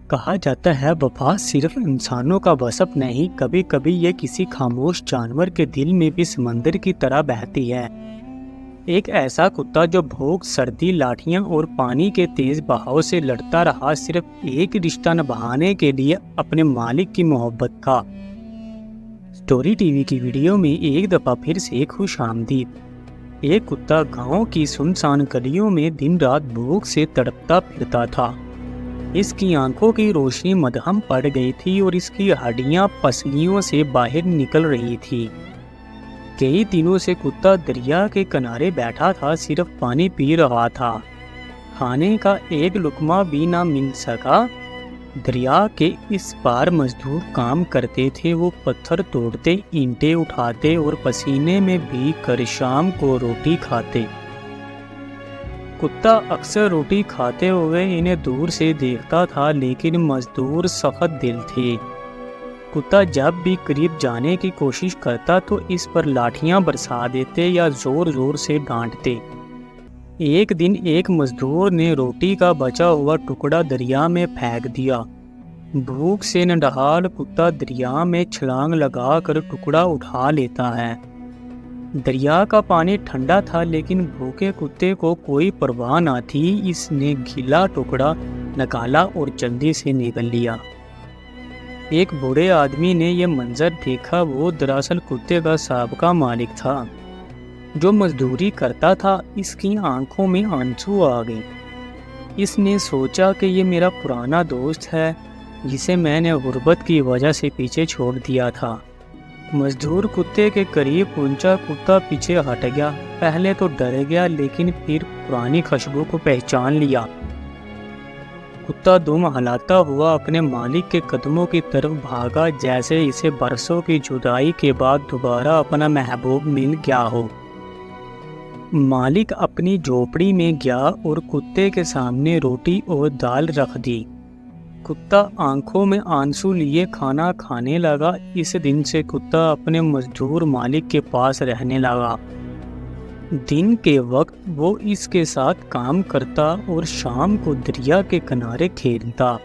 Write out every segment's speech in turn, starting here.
کہا جاتا ہے وفا صرف انسانوں کا وصف نہیں، کبھی کبھی یہ کسی خاموش جانور کے دل میں بھی سمندر کی طرح بہتی ہے۔ ایک ایسا کتا جو بھوک، سردی، لاٹھیاں اور پانی کے تیز بہاؤ سے لڑتا رہا، صرف ایک رشتہ نبھانے کے لیے اپنے مالک کی محبت کا۔ سٹوری ٹی وی کی ویڈیو میں ایک دفعہ پھر سے خوش آمدید۔ ایک کتا گاؤں کی سنسان گلیوں میں دن رات بھوک سے تڑپتا پھرتا تھا۔ اس کی آنکھوں کی روشنی مدھم پڑ گئی تھی اور اس کی ہڈیاں پسلیوں سے باہر نکل رہی تھی۔ کئی دنوں سے کتا دریا کے کنارے بیٹھا تھا، صرف پانی پی رہا تھا۔ کھانے کا ایک لقمہ بھی نہ مل سکا۔ دریا کے اس پار مزدور کام کرتے تھے، وہ پتھر توڑتے، اینٹیں اٹھاتے اور پسینے میں بھیگ کر شام کو روٹی کھاتے۔ کتا اکثر روٹی کھاتے ہوئے انہیں دور سے دیکھتا تھا، لیکن مزدور سخت دل تھے۔ کتا جب بھی قریب جانے کی کوشش کرتا تو اس پر لاٹھیاں برسا دیتے یا زور زور سے ڈانٹتے۔ ایک دن ایک مزدور نے روٹی کا بچا ہوا ٹکڑا دریا میں پھینک دیا۔ بھوک سے نڈھال کتا دریا میں چھلانگ لگا کر ٹکڑا اٹھا لیتا ہے۔ دریا کا پانی ٹھنڈا تھا، لیکن بھوکے کتے کو کوئی پرواہ نہ تھی۔ اس نے گیلا ٹکڑا نکالا اور جلدی سے نگل لیا۔ ایک بوڑھے آدمی نے یہ منظر دیکھا۔ وہ دراصل کتے کا سابقہ مالک تھا جو مزدوری کرتا تھا۔ اس کی آنکھوں میں آنسو آ گئے۔ اس نے سوچا کہ یہ میرا پرانا دوست ہے جسے میں نے غربت کی وجہ سے پیچھے چھوڑ دیا تھا۔ مزدور کتے کے قریب پہنچا۔ کتا پیچھے ہٹ گیا۔ پہلے تو ڈر گیا، لیکن پھر پرانی خوشبو کو پہچان لیا۔ کتا دم ہلاتا ہوا اپنے مالک کے قدموں کی طرف بھاگا، جیسے اسے برسوں کی جدائی کے بعد دوبارہ اپنا محبوب مل گیا ہو۔ مالک اپنی جھوپڑی میں گیا اور کتے کے سامنے روٹی اور دال رکھ دی۔ کتا آنکھوں میں آنسو لیے کھانا کھانے لگا۔ اس دن سے کتا اپنے مزدور مالک کے پاس رہنے لگا۔ دن کے وقت وہ اس کے ساتھ کام کرتا اور شام کو دریا کے کنارے کھیلتا۔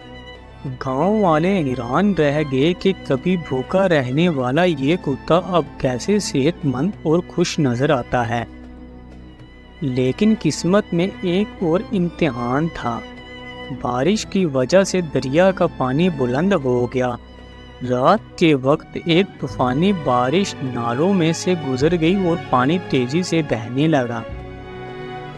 گاؤں والے حیران رہ گئے کہ کبھی بھوکا رہنے والا یہ کتا اب کیسے صحت مند اور خوش نظر آتا ہے۔ لیکن قسمت میں ایک اور امتحان تھا۔ بارش کی وجہ سے دریا کا پانی بلند ہو گیا۔ رات کے وقت ایک طوفانی بارش نالوں میں سے گزر گئی اور پانی تیزی سے بہنے لگا۔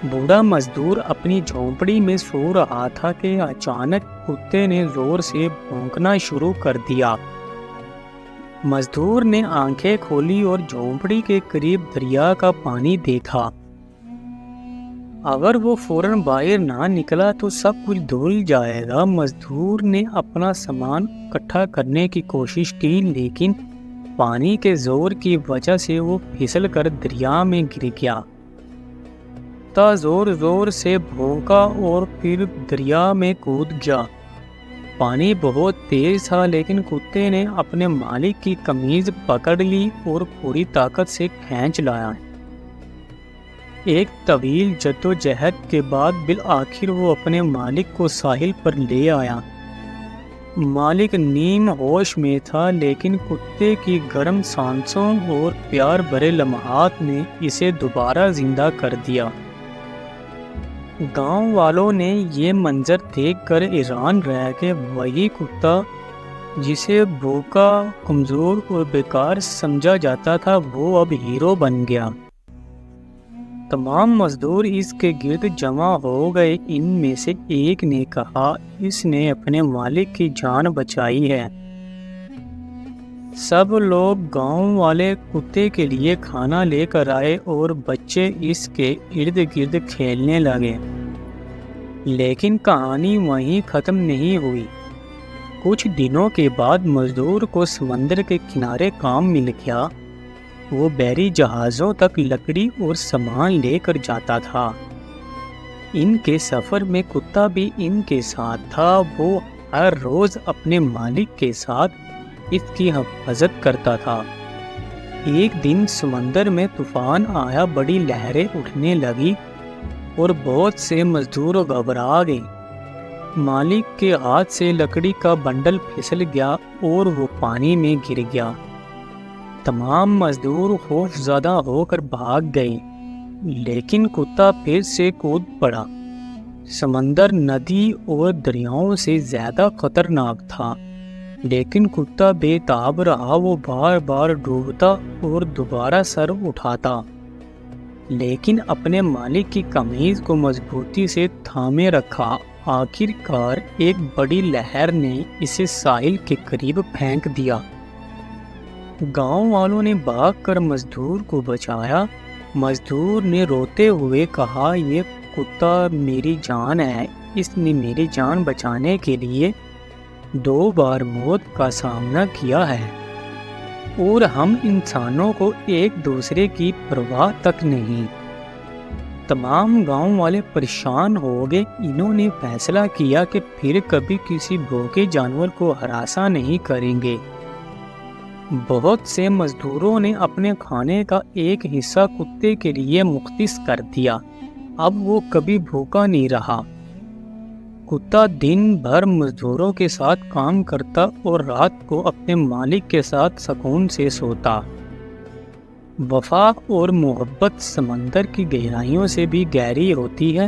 بوڑھا مزدور اپنی جھونپڑی میں سو رہا تھا کہ اچانک کتے نے زور سے بھونکنا شروع کر دیا۔ مزدور نے آنکھیں کھولی اور جھونپڑی کے قریب دریا کا پانی دیکھا۔ اگر وہ فوراً باہر نہ نکلا تو سب کچھ دھل جائے گا۔ مزدور نے اپنا سامان اکٹھا کرنے کی کوشش کی، لیکن پانی کے زور کی وجہ سے وہ پھسل کر دریا میں گر گیا۔ کتا زور زور سے بھونکا اور پھر دریا میں کود گیا۔ پانی بہت تیز تھا، لیکن کتے نے اپنے مالک کی قمیض پکڑ لی اور پوری طاقت سے کھینچ لایا۔ ایک طویل جدوجہد کے بعد بالآخر وہ اپنے مالک کو ساحل پر لے آیا۔ مالک نیم ہوش میں تھا، لیکن کتے کی گرم سانسوں اور پیار بھرے لمحات نے اسے دوبارہ زندہ کر دیا۔ گاؤں والوں نے یہ منظر دیکھ کر حیران رہ گئے۔ وہی کتا جسے بھوکا، کمزور اور بیکار سمجھا جاتا تھا، وہ اب ہیرو بن گیا۔ تمام مزدور اس کے گرد جمع ہو گئے۔ ان میں سے ایک نے کہا، اس نے اپنے مالک کی جان بچائی ہے۔ سب لوگ گاؤں والے کتے کے لیے کھانا لے کر آئے اور بچے اس کے ارد گرد کھیلنے لگے۔ لیکن کہانی وہیں ختم نہیں ہوئی۔ کچھ دنوں کے بعد مزدور کو سمندر کے کنارے کام مل گیا۔ وہ بحری جہازوں تک لکڑی اور سامان لے کر جاتا تھا۔ ان کے سفر میں کتا بھی ان کے ساتھ تھا۔ وہ ہر روز اپنے مالک کے ساتھ اس کی حفاظت کرتا تھا۔ ایک دن سمندر میں طوفان آیا، بڑی لہریں اٹھنے لگی اور بہت سے مزدور گھبرا گئے۔ مالک کے ہاتھ سے لکڑی کا بنڈل پھسل گیا اور وہ پانی میں گر گیا۔ تمام مزدور خوف زدہ ہو کر بھاگ گئے، لیکن کتا پھر سے کود پڑا۔ سمندر ندی اور دریاؤں سے زیادہ خطرناک تھا، لیکن کتا بے تاب رہا۔ وہ بار بار ڈوبتا اور دوبارہ سر اٹھاتا، لیکن اپنے مالک کی قمیض کو مضبوطی سے تھامے رکھا۔ آخر کار ایک بڑی لہر نے اسے ساحل کے قریب پھینک دیا۔ گاؤں والوں نے بھاگ کر مزدور کو بچایا۔ مزدور نے روتے ہوئے کہا، یہ کتا میری جان ہے، اس نے میری جان بچانے کے لیے 2 بار موت کا سامنا کیا ہے، اور ہم انسانوں کو ایک دوسرے کی پرواہ تک نہیں۔ تمام گاؤں والے پریشان ہو گئے۔ انہوں نے فیصلہ کیا کہ پھر کبھی کسی بھوکے جانور کو ہراساں نہیں کریں گے۔ بہت سے مزدوروں نے اپنے کھانے کا ایک حصہ کتے کے لیے مختص کر دیا۔ اب وہ کبھی بھوکا نہیں رہا۔ کتا دن بھر مزدوروں کے ساتھ کام کرتا اور رات کو اپنے مالک کے ساتھ سکون سے سوتا۔ وفا اور محبت سمندر کی گہرائیوں سے بھی گہری ہوتی ہے۔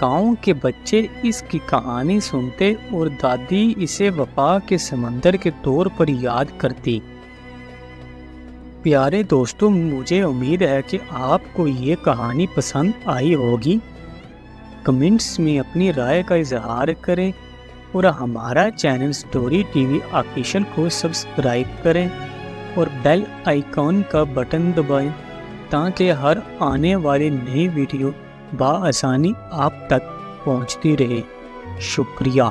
گاؤں کے بچے اس کی کہانی سنتے اور دادی اسے وفا کے سمندر کے طور پر یاد کرتی۔ پیارے دوستو، مجھے امید ہے کہ آپ کو یہ کہانی پسند آئی ہوگی۔ کمنٹس میں اپنی رائے کا اظہار کریں اور ہمارا channel story T V official کو سبسکرائب کریں اور بیل آئیکن کا بٹن دبائیں تاکہ ہر آنے والی نئی ویڈیو بآسانی آپ تک پہنچتی رہے۔ شکریہ۔